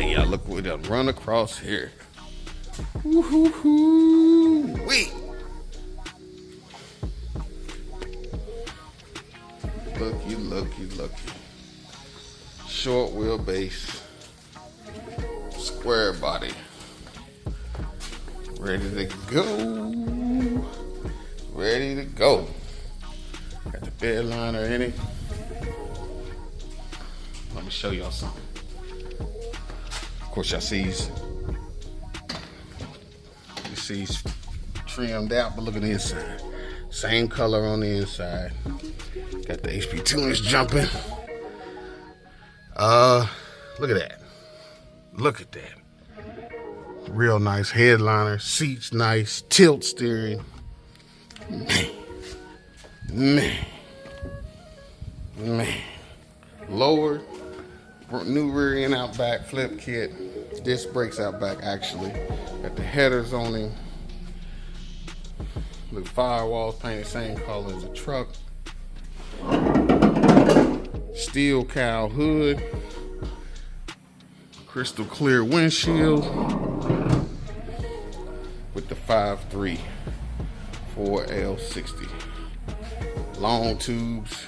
Yeah, look what done run across here. Woo-hoo-hoo. Wait. Looky, looky, looky. Short wheelbase. Square body. Ready to go. Ready to go. Got the bed liner in it. Let me show y'all something. Of course, y'all see he's trimmed out, but look at the inside. Same color on the inside. Got the HP tuners jumping. Look at that. Look at that. Real nice headliner. Seats nice. Tilt steering. Man. Lower. New rear end out back flip kit. Disc brakes out back actually. Got the headers on him. The firewalls painted same color as the truck. Steel cowl hood. Crystal clear windshield. With the 5.3 4L60. Long tubes.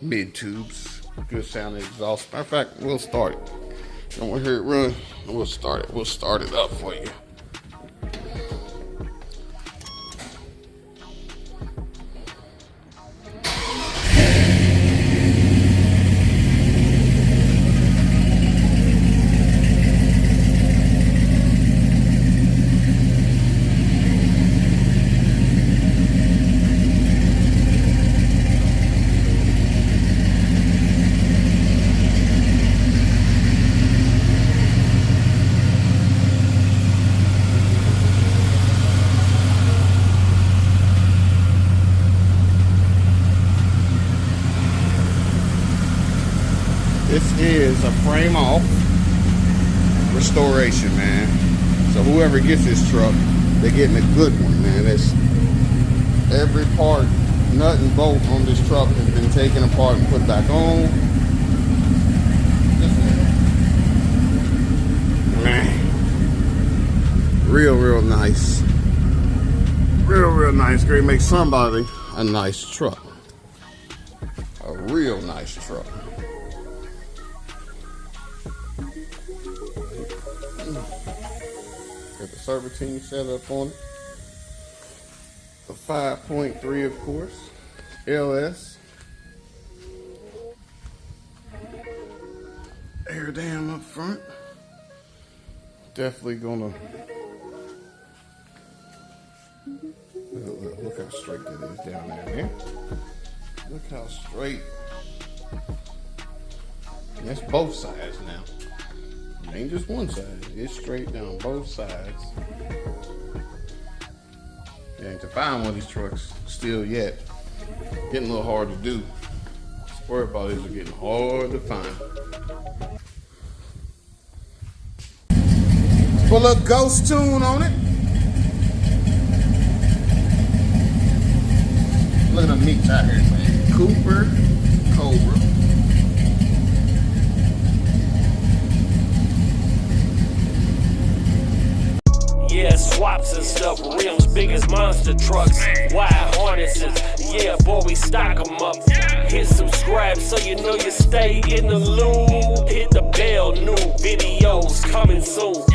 Mid tubes. Good sounding exhaust. Matter of fact, we'll start it. Don't want to hear it run. We'll start it. We'll start it up for you. This is a frame off restoration, man. So whoever gets this truck, they're getting a good one, man. It's every part, nut and bolt on this truck has been taken apart and put back on. Man, real nice. Real nice. Great, make somebody a nice truck. A real nice truck. Got the serpentine set up on it. The 5.3, of course. LS. Air dam up front. Definitely gonna. Look how straight that is down there, man. Look how straight. And that's both sides now. It ain't just one side. It's straight down both sides. And to find one of these trucks still yet, getting a little hard to do. Square bodies are getting hard to find. Put a little ghost tune on it. Look at them meats out here, man. Cooper, Cobra. Yeah, swaps and stuff, rims big as monster trucks, wide harnesses, yeah, boy, we stock them up. Hit subscribe so you know you stay in the loop. Hit the bell, new videos coming soon.